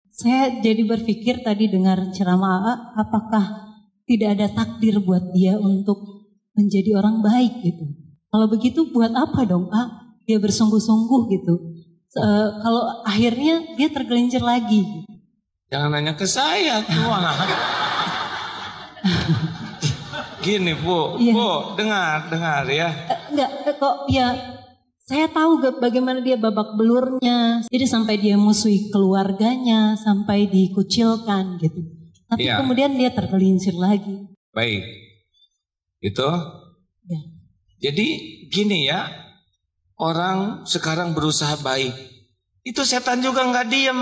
Saya jadi berpikir tadi dengar ceramah AA, apakah tidak ada takdir buat dia untuk menjadi orang baik gitu. Kalau begitu buat apa dong dia bersungguh-sungguh gitu. Kalau akhirnya dia tergelincir lagi. Jangan nanya ke saya tuh. Gini Bu, iya. Bu dengar ya. Enggak kok ya. Saya tahu bagaimana dia babak belurnya, jadi sampai dia musuhi keluarganya, sampai dikucilkan gitu. Tapi kemudian dia tergelincir lagi. Baik, itu. Ya. Jadi gini ya, orang sekarang berusaha baik, itu setan juga nggak diem.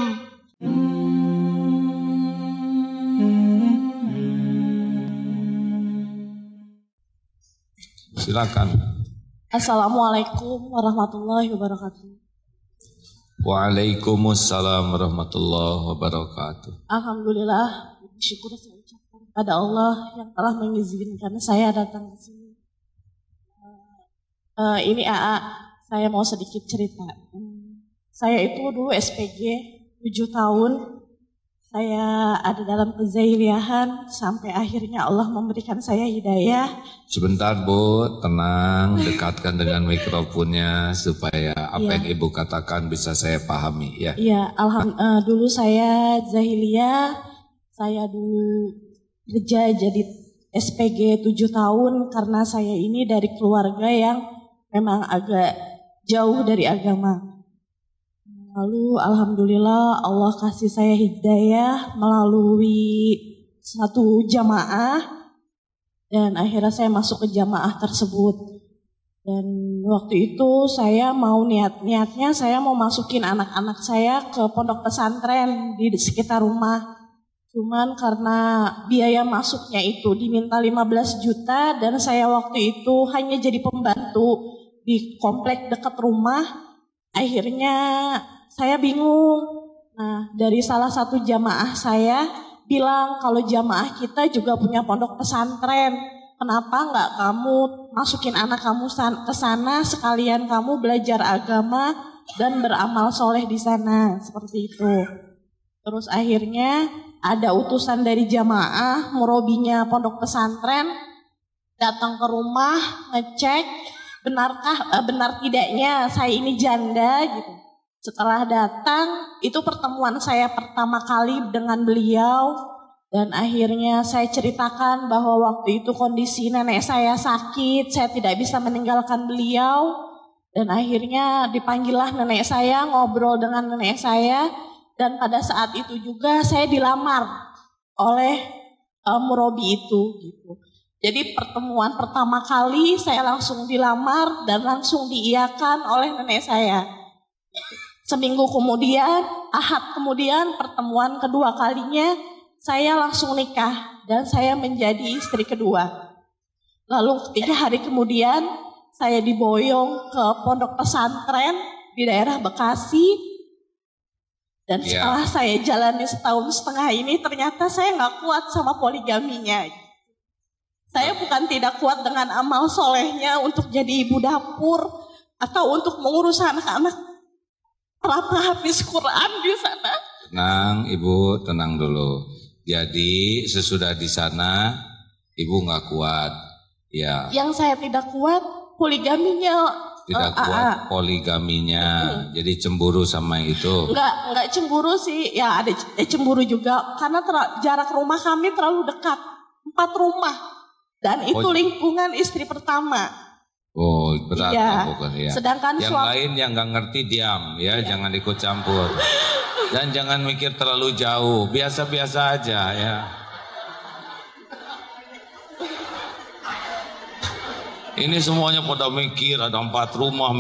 Silakan. Assalamualaikum warahmatullahi wabarakatuh. Waalaikumsalam warahmatullahi wabarakatuh. Alhamdulillah, syukur saya ucapkan kepada Allah yang telah mengizinkan saya datang ke sini. Ini AA, saya mau sedikit cerita. Saya itu dulu SPG 7 tahun. Saya ada dalam kezailiahan sampai akhirnya Allah memberikan saya hidayah. Sebentar Bu, tenang, dekatkan dengan mikrofonnya supaya apa yang Ibu katakan bisa saya pahami ya. Iya, dulu saya zahiliyah, saya dulu kerja jadi SPG 7 tahun karena saya ini dari keluarga yang memang agak jauh dari agama. Lalu alhamdulillah Allah kasih saya hidayah melalui satu jamaah dan akhirnya saya masuk ke jamaah tersebut. Dan waktu itu saya mau niatnya saya mau masukin anak-anak saya ke pondok pesantren di sekitar rumah. Cuman karena biaya masuknya itu diminta 15 juta dan saya waktu itu hanya jadi pembantu di komplek dekat rumah. Akhirnya saya bingung. Nah, dari salah satu jamaah saya bilang kalau jamaah kita juga punya pondok pesantren. Kenapa nggak kamu masukin anak kamu ke sana sekalian kamu belajar agama dan beramal soleh di sana seperti itu. Terus akhirnya ada utusan dari jamaah murobinya pondok pesantren datang ke rumah ngecek benar tidaknya saya ini janda gitu. Setelah datang, itu pertemuan saya pertama kali dengan beliau dan akhirnya saya ceritakan bahwa waktu itu kondisi nenek saya sakit, saya tidak bisa meninggalkan beliau dan akhirnya dipanggillah nenek saya, ngobrol dengan nenek saya dan pada saat itu juga saya dilamar oleh murobi itu gitu. Jadi pertemuan pertama kali saya langsung dilamar dan langsung diiyakan oleh nenek saya. Seminggu kemudian, Ahad kemudian pertemuan kedua kalinya saya langsung nikah dan saya menjadi istri kedua. Lalu 3 hari kemudian saya diboyong ke pondok pesantren di daerah Bekasi. Dan setelah saya jalani setahun setengah ini ternyata saya nggak kuat sama poligaminya. Saya bukan tidak kuat dengan amal solehnya untuk jadi ibu dapur atau untuk mengurus anak-anak. Rata habis Quran di sana. Tenang Ibu, tenang dulu. Jadi sesudah di sana Ibu nggak kuat, ya. Yang saya tidak kuat poligaminya. Tidak kuat poligaminya. Jadi cemburu sama itu. Enggak cemburu sih. Ya ada cemburu juga karena jarak rumah kami terlalu dekat. 4 rumah dan itu lingkungan istri pertama. Oh berat bukan ya. Sedangkan yang lain yang nggak ngerti diam ya, jangan ikut campur dan jangan mikir terlalu jauh, biasa-biasa aja ya. Ini semuanya pada mikir ada 4 rumah,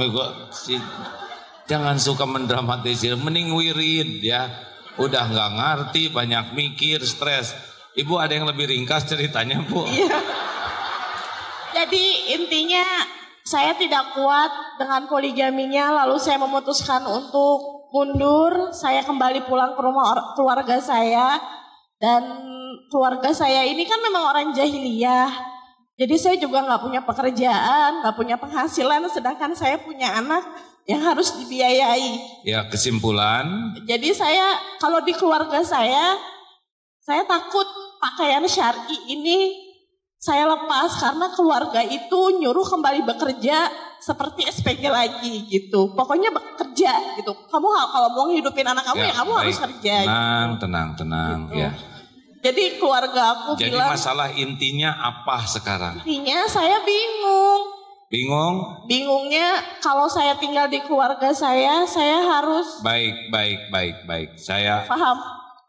jangan suka mendramatisir, mending wirid ya. Udah nggak ngerti, banyak mikir, stres. Ibu ada yang lebih ringkas ceritanya Bu? Iya. Jadi intinya saya tidak kuat dengan poligaminya, lalu saya memutuskan untuk mundur. Saya kembali pulang ke rumah keluarga saya. Dan keluarga saya ini kan memang orang jahiliyah. Jadi saya juga nggak punya pekerjaan, nggak punya penghasilan, sedangkan saya punya anak yang harus dibiayai. Ya, kesimpulan. Jadi saya kalau di keluarga saya takut pakaian syar'i ini saya lepas karena keluarga itu nyuruh kembali bekerja seperti SPG lagi gitu. Pokoknya bekerja gitu. Kamu kalau mau hidupin anak kamu ya kamu harus kerja. Tenang gitu. Ya. Jadi keluarga aku bilang. Jadi masalah intinya apa sekarang? Intinya saya bingung. Bingung? Bingungnya kalau saya tinggal di keluarga saya harus. Baik. Saya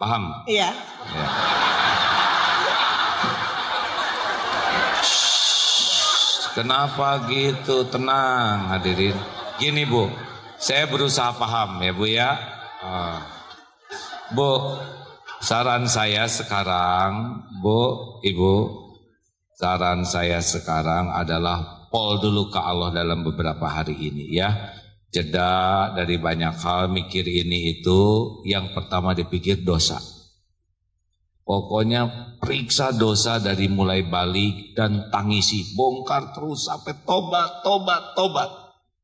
paham. Iya. Ya. Kenapa gitu? Tenang hadirin. Gini Bu, saya berusaha paham ya Bu ya. Bu, saran saya sekarang, Bu, Ibu, saran saya sekarang adalah pol dulu ke Allah dalam beberapa hari ini ya. Jeda dari banyak hal, mikir ini itu, yang pertama dipikir dosa. Pokoknya periksa dosa dari mulai balik dan tangisi, bongkar terus sampai tobat.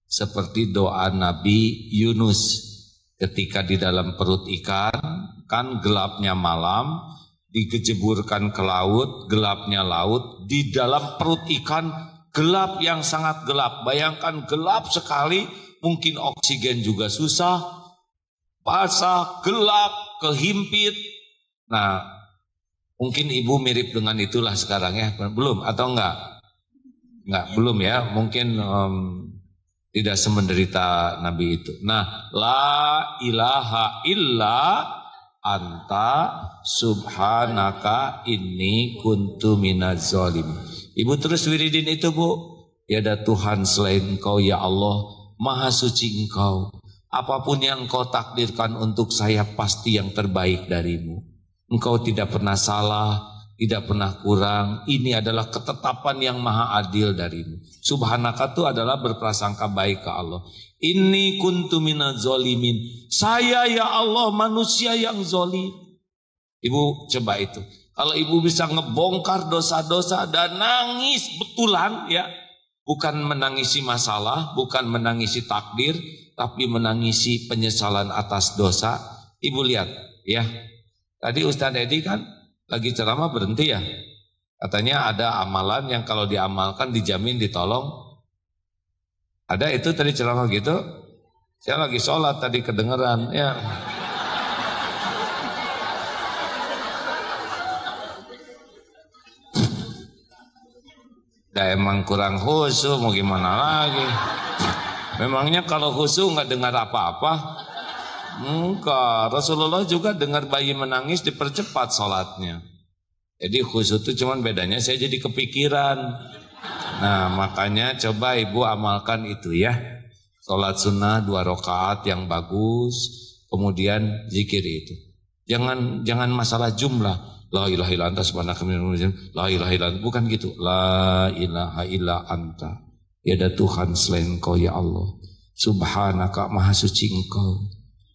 Seperti doa Nabi Yunus ketika di dalam perut ikan, kan gelapnya malam, dikejeburkan ke laut, gelapnya laut, di dalam perut ikan gelap yang sangat gelap. Bayangkan gelap sekali, mungkin oksigen juga susah, basah, gelap, kehimpit. Nah, mungkin ibu mirip dengan itulah sekarang ya, belum atau enggak? Enggak, belum ya, mungkin tidak semenderita Nabi itu. Nah, la ilaha illa anta subhanaka inni kuntu minaz zalimin. Ibu terus wiridin itu Bu. Tiada Tuhan selain Engkau ya Allah, Maha suci Engkau. Apapun yang Engkau takdirkan untuk saya pasti yang terbaik darimu. Engkau tidak pernah salah, tidak pernah kurang. Ini adalah ketetapan yang maha adil darimu. Subhanaka itu adalah berprasangka baik ke Allah. Inni kuntu minaz zalimin. Saya ya Allah manusia yang zalim. Ibu coba itu. Kalau ibu bisa ngebongkar dosa-dosa dan nangis betulan ya. Bukan menangisi masalah, bukan menangisi takdir, tapi menangisi penyesalan atas dosa. Ibu lihat ya. Tadi Ustadz Edi kan lagi ceramah berhenti ya. Katanya ada amalan yang kalau diamalkan dijamin ditolong. Ada itu tadi ceramah gitu. Saya lagi sholat tadi kedengeran ya. Dah emang kurang khusyuk mau gimana lagi. Memangnya kalau khusyuk nggak dengar apa-apa? Enggak, Rasulullah juga dengar bayi menangis dipercepat sholatnya. Jadi khusyuk itu cuman bedanya saya jadi kepikiran. Nah makanya coba ibu amalkan itu ya. Sholat sunnah 2 rakaat yang bagus, kemudian zikir itu. Jangan masalah jumlah. La ilaha illa anta subhanaka la ilaha illa anta. Bukan gitu. La ilaha illa anta. Tiada Tuhan selain Engkau ya Allah. Subhanaka maha suci Engkau.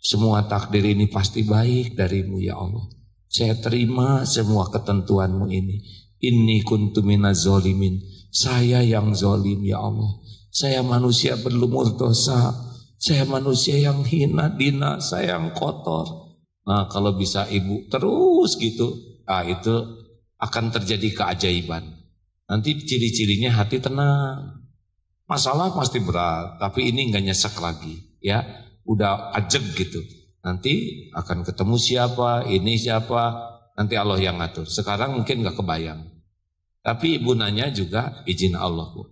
Semua takdir ini pasti baik darimu ya Allah. Saya terima semua ketentuanmu ini. Inni kuntu minaz zalimin. Saya yang zalim ya Allah. Saya manusia berlumur dosa. Saya manusia yang hina dina. Saya yang kotor. Nah kalau bisa ibu terus gitu, itu akan terjadi keajaiban. Nanti ciri-cirinya hati tenang. Masalah pasti berat, tapi ini enggak nyesek lagi ya. Udah ajeg gitu. Nanti akan ketemu siapa, ini siapa, nanti Allah yang ngatur. Sekarang mungkin gak kebayang. Tapi ibu nanya juga izin Allah Bu.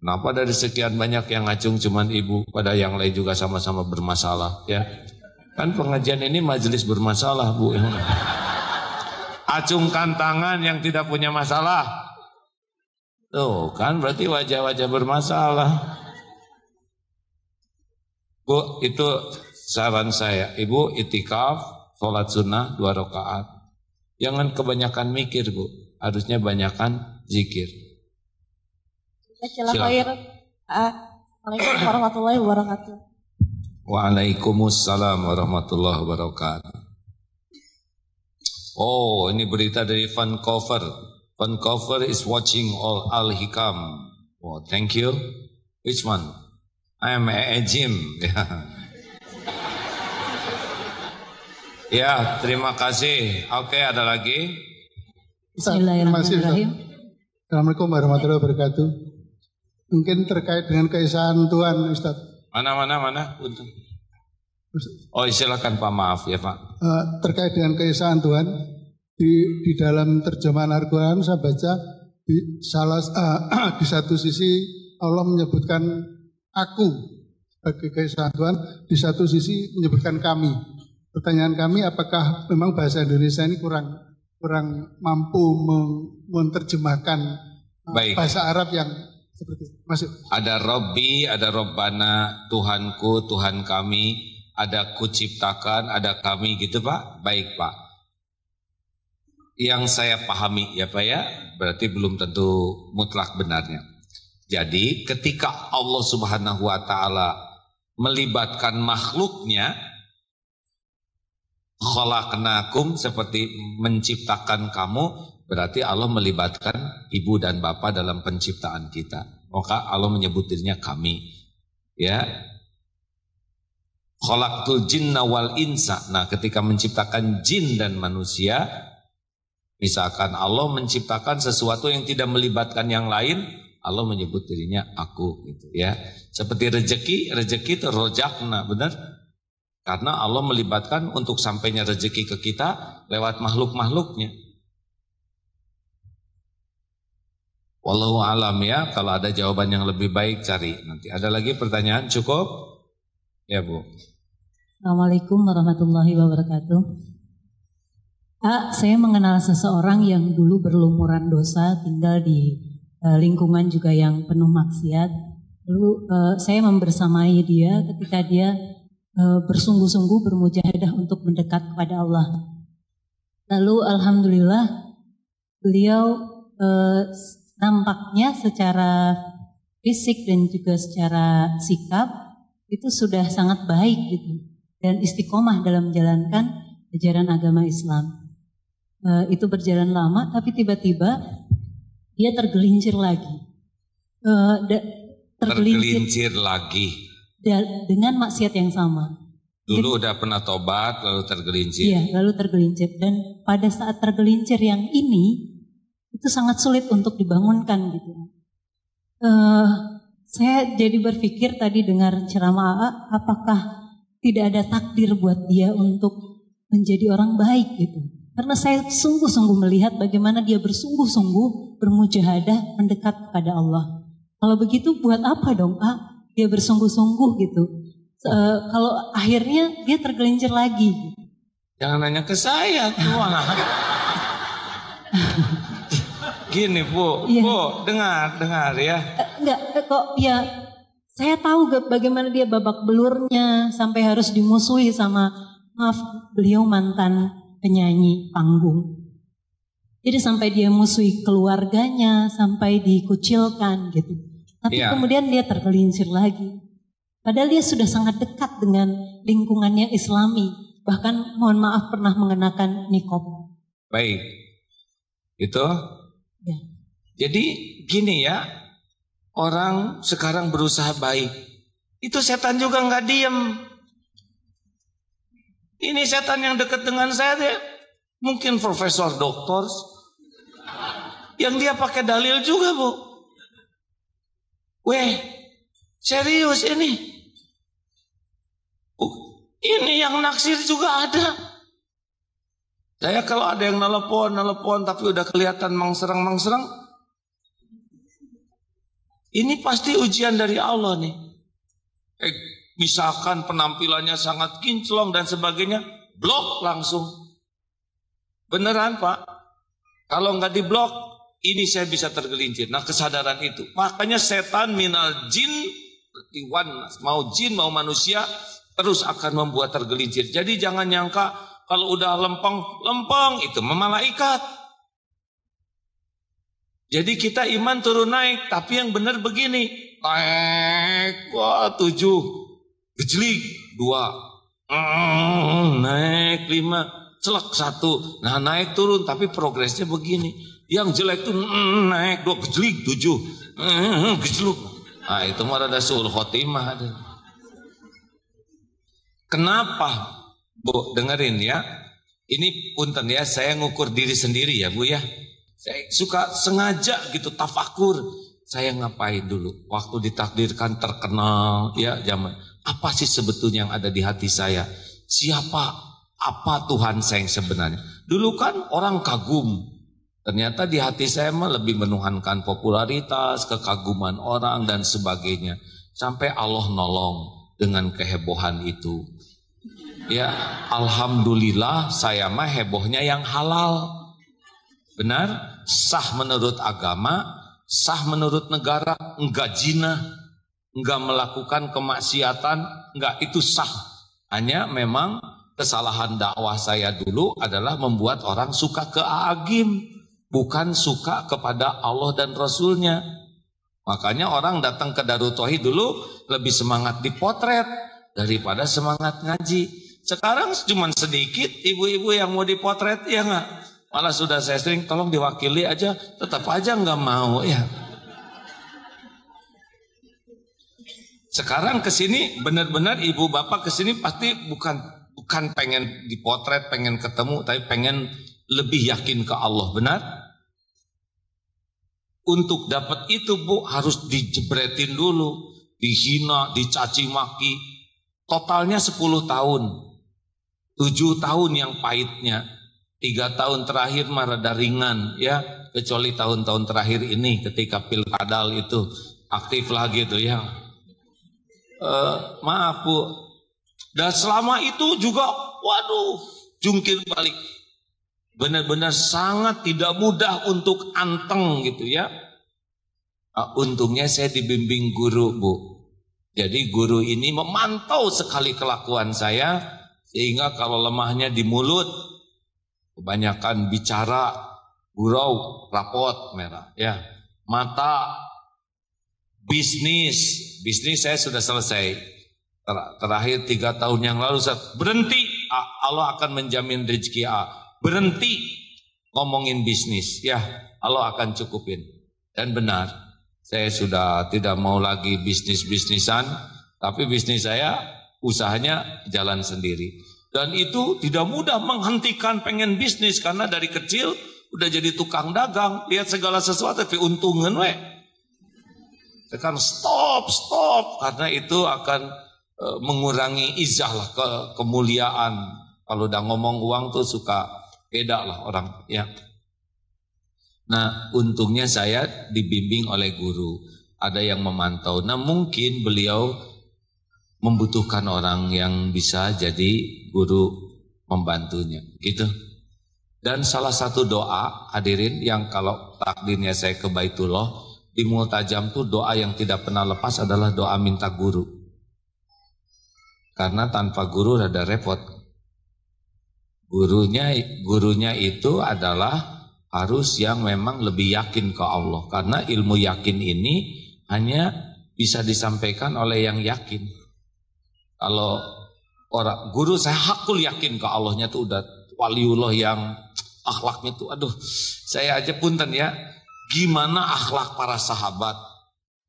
Kenapa dari sekian banyak yang ngacung cuman ibu, pada yang lain juga sama-sama bermasalah ya. Kan pengajian ini majelis bermasalah Bu. Acungkan tangan yang tidak punya masalah. Tuh kan berarti wajah-wajah bermasalah. Bu, itu saran saya. Ibu itikaf, sholat sunnah 2 rakaat. Jangan kebanyakan mikir Bu. Harusnya banyakan zikir. Silakan. Assalamualaikum warahmatullahi wabarakatuh. Waalaikumsalam warahmatullahi wabarakatuh. Oh, ini berita dari Vancouver. Vancouver is watching all Al-Hikam. Oh, thank you. Which one? I'm Jim. Ya, terima kasih. Oke, ada lagi? Bismillahirrahmanirrahim. Assalamualaikum warahmatullahi wabarakatuh. Mungkin terkait dengan keesaan Tuhan, Ustaz. Mana? Oh, silakan Pak, maaf ya Pak. Terkait dengan keesaan Tuhan, di dalam terjemahan Al-Quran saya baca di satu sisi Allah menyebutkan aku sebagai keesaan Tuhan, di satu sisi menyebutkan kami. Pertanyaan kami, apakah memang bahasa Indonesia ini kurang mampu menerjemahkan bahasa Arab yang seperti itu? Masuk. Ada Robbi, ada Robbana, Tuhanku, Tuhan kami, ada kuciptakan, ada kami gitu Pak. Baik Pak. Yang saya pahami ya Pak ya, berarti belum tentu mutlak benarnya. Jadi ketika Allah Subhanahu wa Ta'ala melibatkan makhluknya, khalaqnakum, seperti menciptakan kamu, berarti Allah melibatkan ibu dan bapak dalam penciptaan kita. Maka Allah menyebut dirinya kami. Ya. Khalaqtul jinna wal insa. Nah, ketika menciptakan jin dan manusia, misalkan Allah menciptakan sesuatu yang tidak melibatkan yang lain, Allah menyebut dirinya aku gitu ya. Seperti rezeki itu rojakna, benar? Karena Allah melibatkan untuk sampainya rezeki ke kita lewat makhluk-makhluknya. Wallahu alam ya, kalau ada jawaban yang lebih baik cari nanti. Ada lagi pertanyaan? Cukup? Ya Bu. Assalamualaikum warahmatullahi wabarakatuh. Saya mengenal seseorang yang dulu berlumuran dosa, tinggal di lingkungan juga yang penuh maksiat. Lalu saya membersamai dia ketika dia bersungguh-sungguh bermujahadah untuk mendekat kepada Allah. Lalu alhamdulillah beliau nampaknya secara fisik dan juga secara sikap itu sudah sangat baik gitu dan istiqomah dalam menjalankan ajaran agama Islam. Itu berjalan lama tapi tiba-tiba dia tergelincir lagi. Tergelincir lagi. Dengan maksiat yang sama. Dulu udah pernah tobat lalu tergelincir. Iya, lalu tergelincir. Dan pada saat tergelincir yang ini itu sangat sulit untuk dibangunkan gitu. Saya jadi berpikir tadi dengar ceramah AA, apakah tidak ada takdir buat dia untuk menjadi orang baik gitu. Karena saya sungguh-sungguh melihat bagaimana dia bersungguh-sungguh bermujahadah mendekat kepada Allah. Kalau begitu buat apa dong dia bersungguh-sungguh gitu. Kalau akhirnya dia tergelincir lagi. Jangan nanya ke saya tuh. Gini Bu, ya. Bu dengar ya. Enggak kok ya. Saya tahu bagaimana dia babak belurnya sampai harus dimusuhi sama, maaf, beliau mantan penyanyi panggung. Jadi sampai dia musuhi keluarganya, sampai dikucilkan gitu. Tapi kemudian dia tergelincir lagi. Padahal dia sudah sangat dekat dengan lingkungannya Islami. Bahkan mohon maaf pernah mengenakan niqab. Baik. Itu? Ya. Jadi gini ya. Orang sekarang berusaha baik. Itu setan juga nggak diem. Ini setan yang dekat dengan saya deh. Mungkin profesor doktor. Yang dia pakai dalil juga Bu. Weh, serius ini. Ini yang naksir juga ada. Saya kalau ada yang nelpon tapi udah kelihatan mangserang. Ini pasti ujian dari Allah nih. Misalkan penampilannya sangat kinclong dan sebagainya, blok langsung. Beneran Pak? Kalau nggak diblok, ini saya bisa tergelincir. Nah kesadaran itu. Makanya setan minal jin, mau jin mau manusia, terus akan membuat tergelincir. Jadi jangan nyangka kalau udah lempeng itu malaikat. Jadi kita iman turun naik, tapi yang benar begini. Naik, 7, gejlik 2, naik 5, celak 1. Nah naik turun, tapi progresnya begini. Yang jelek tuh naik 2, gejlik 7, gejluk. Nah itu mah rada suul khotimah. Kenapa Bu? Dengerin ya. Ini punten ya, saya ngukur diri sendiri ya Bu ya. Saya suka sengaja gitu tafakur. Saya ngapain dulu? Waktu ditakdirkan terkenal ya zaman. Apa sih sebetulnya yang ada di hati saya? Siapa? Apa Tuhan saya yang sebenarnya? Dulu kan orang kagum. Ternyata di hati saya mah lebih menuhankan popularitas, kekaguman orang dan sebagainya. Sampai Allah nolong dengan kehebohan itu. Ya, alhamdulillah saya mah hebohnya yang halal. Benar? Sah menurut agama, sah menurut negara, enggak zina, enggak melakukan kemaksiatan, enggak, itu sah. Hanya memang kesalahan dakwah saya dulu adalah membuat orang suka ke Aagim, bukan suka kepada Allah dan Rasulnya. Makanya orang datang ke Darut Tauhid dulu lebih semangat dipotret daripada semangat ngaji. Sekarang cuma sedikit ibu-ibu yang mau dipotret, ya enggak? Malah sudah saya sering tolong diwakili aja, tetap aja enggak mau ya. Sekarang kesini benar-benar ibu bapak kesini pasti bukan pengen dipotret, pengen ketemu, tapi pengen lebih yakin ke Allah, benar? Untuk dapat itu Bu harus dijebretin dulu, dihina, dicaci maki. Totalnya 10 tahun, 7 tahun yang pahitnya, 3 tahun terakhir mah rada ringan ya, kecuali tahun-tahun terakhir ini ketika pilkadal itu aktif lagi tuh ya. Maaf Bu, dan selama itu juga waduh jungkir balik, benar-benar sangat tidak mudah untuk anteng gitu ya. Untungnya saya dibimbing guru Bu, jadi guru ini memantau sekali kelakuan saya, sehingga kalau lemahnya di mulut, kebanyakan bicara, gurau, rapot merah ya, mata, bisnis saya sudah selesai. Terakhir 3 tahun yang lalu saya berhenti, Allah akan menjamin rezeki berhenti ngomongin bisnis ya, Allah akan cukupin. Dan benar, saya sudah tidak mau lagi bisnis-bisnisan, tapi bisnis saya usahanya jalan sendiri. Dan itu tidak mudah menghentikan pengen bisnis, karena dari kecil udah jadi tukang dagang, lihat segala sesuatu tapi untungan we. Sekarang stop karena itu akan mengurangi izah lah, kemuliaan. Kalau udah ngomong uang tuh suka beda lah orang ya. Nah untungnya saya dibimbing oleh guru, ada yang memantau. Nah mungkin beliau membutuhkan orang yang bisa jadi guru membantunya gitu. Dan salah satu doa hadirin yang kalau takdirnya saya ke Baitullah di Multajam tuh, doa yang tidak pernah lepas adalah doa minta guru. Karena tanpa guru rada repot. Gurunya itu adalah harus yang memang lebih yakin ke Allah. Karena ilmu yakin ini hanya bisa disampaikan oleh yang yakin. Kalau orang guru saya hakul yakin ke Allahnya tuh udah waliullah yang akhlaknya tuh aduh, saya aja punten ya, gimana akhlak para sahabat,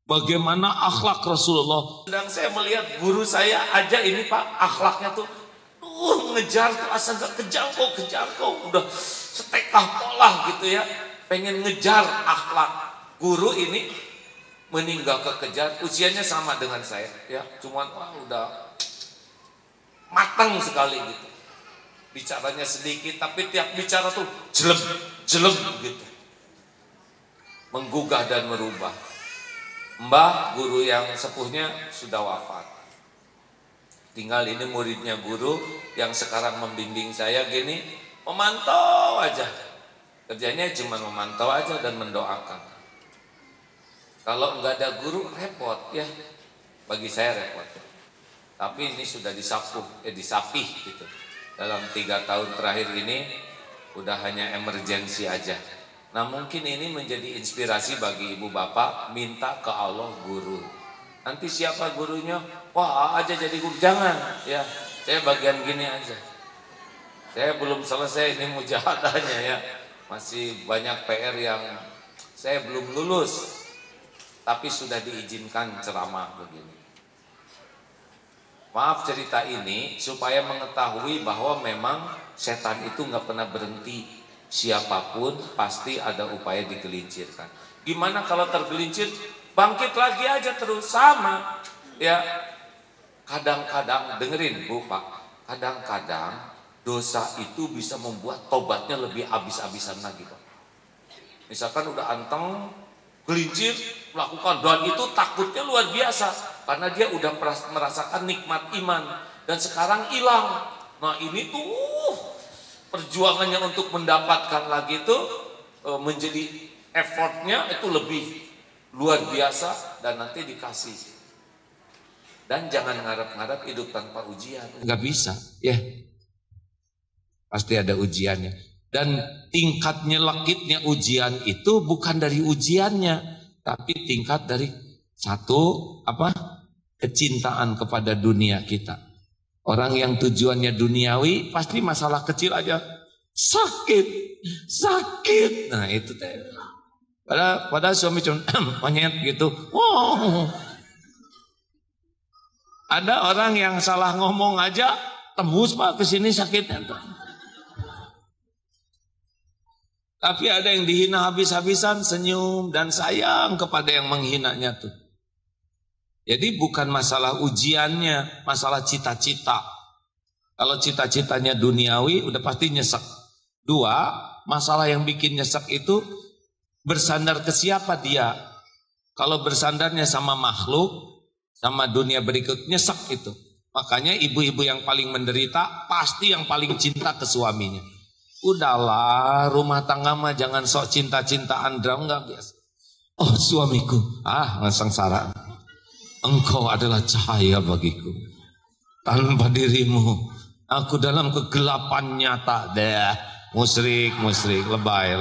bagaimana akhlak Rasulullah. Sedang saya melihat guru saya aja ini Pak, akhlaknya tuh ngejar tuh asa gak kejangkau, udah setekah pola gitu ya, pengen ngejar akhlak. Guru ini meninggal kekejar, usianya sama dengan saya ya, cuman wah udah matang sekali gitu. Bicaranya sedikit tapi tiap bicara tuh jelem gitu, menggugah dan merubah. Mbah guru yang sepuhnya sudah wafat, tinggal ini muridnya guru yang sekarang membimbing saya gini, memantau aja, kerjanya cuma memantau aja dan mendoakan. Kalau nggak ada guru repot ya, bagi saya repot. Tapi ini sudah disapih gitu. Dalam 3 tahun terakhir ini udah hanya emergensi aja. Nah mungkin ini menjadi inspirasi bagi ibu bapak, minta ke Allah guru. Nanti siapa gurunya? Wah aja jadi guru, jangan ya. Saya bagian gini aja. Saya belum selesai ini mujahadahnya ya. Masih banyak PR yang saya belum lulus. tapi sudah diizinkan ceramah begini. Maaf cerita ini supaya mengetahui bahwa memang setan itu nggak pernah berhenti. Siapapun pasti ada upaya digelincirkan. Gimana kalau tergelincir, bangkit lagi aja terus, sama. Ya, kadang-kadang dengerin Bu Pak, kadang-kadang dosa itu bisa membuat tobatnya lebih habis-habisan lagi Pak. Misalkan udah anteng, gelincir, melakukan, dan itu takutnya luar biasa. Karena dia udah merasakan nikmat iman. Dan sekarang hilang. Nah ini tuh perjuangannya untuk mendapatkan lagi itu menjadi effortnya itu lebih luar biasa. Dan nanti dikasih. Dan jangan ngarep-ngarep hidup tanpa ujian. Nggak bisa, ya. Pasti ada ujiannya. Dan tingkat nyelekitnya ujian itu bukan dari ujiannya, tapi tingkat dari satu kecintaan kepada dunia kita. Orang yang tujuannya duniawi pasti masalah kecil aja sakit. Nah itu teh. Pada suami cuma monyet gitu. Wow. Ada orang yang salah ngomong aja tembus Pak ke sini sakitnya tuh. Tapi ada yang dihina habis-habisan, senyum dan sayang kepada yang menghinanya tuh. Jadi bukan masalah ujiannya, masalah cita-cita. Kalau cita-citanya duniawi udah pasti nyesek. Dua, masalah yang bikin nyesek itu bersandar ke siapa dia. Kalau bersandarnya sama makhluk, sama dunia berikut, nyesek itu. Makanya ibu-ibu yang paling menderita pasti yang paling cinta ke suaminya. Udahlah, rumah tangga mah jangan sok cinta-cintaan dram, enggak biasa. Oh suamiku, sengsara. Engkau adalah cahaya bagiku. Tanpa dirimu, aku dalam kegelapan nyata. Musyrik, lebay.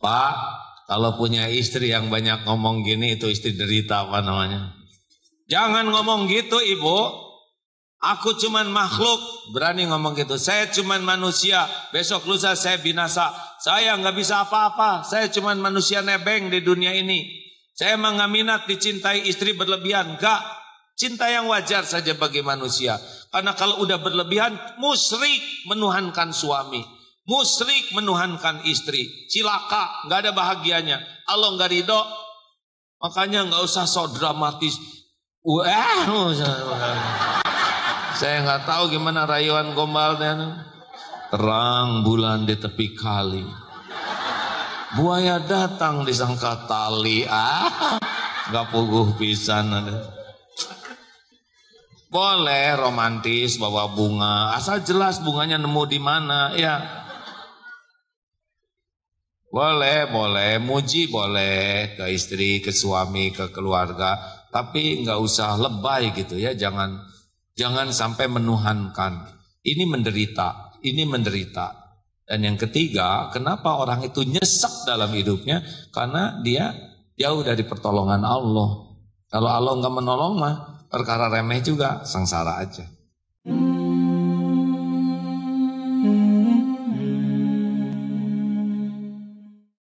Pak, kalau punya istri yang banyak ngomong gini, itu istri derita apa namanya? Jangan ngomong gitu ibu. Aku cuman makhluk, berani ngomong gitu. Saya cuman manusia, besok lusa saya binasa. Saya nggak bisa apa-apa, saya cuman manusia nebeng di dunia ini. Saya emang nggak minat dicintai istri berlebihan. Enggak, cinta yang wajar saja bagi manusia. Karena kalau udah berlebihan, musyrik menuhankan suami. Musyrik menuhankan istri. Cilaka, nggak ada bahagianya. Allah nggak ridho, makanya nggak usah sok dramatis. Saya nggak tahu gimana rayuan gombalnya. Terang bulan di tepi kali, buaya datang disangka tali. Nggak puguh pisan. Boleh romantis bawa bunga, asal jelas bunganya nemu di mana ya. Boleh muji boleh ke istri, ke suami, ke keluarga, tapi nggak usah lebay gitu ya. Jangan sampai menuhankan. Ini menderita. Dan yang ketiga, kenapa orang itu nyesek dalam hidupnya? Karena dia jauh dari pertolongan Allah. Kalau Allah nggak menolong mah perkara remeh juga, sengsara aja.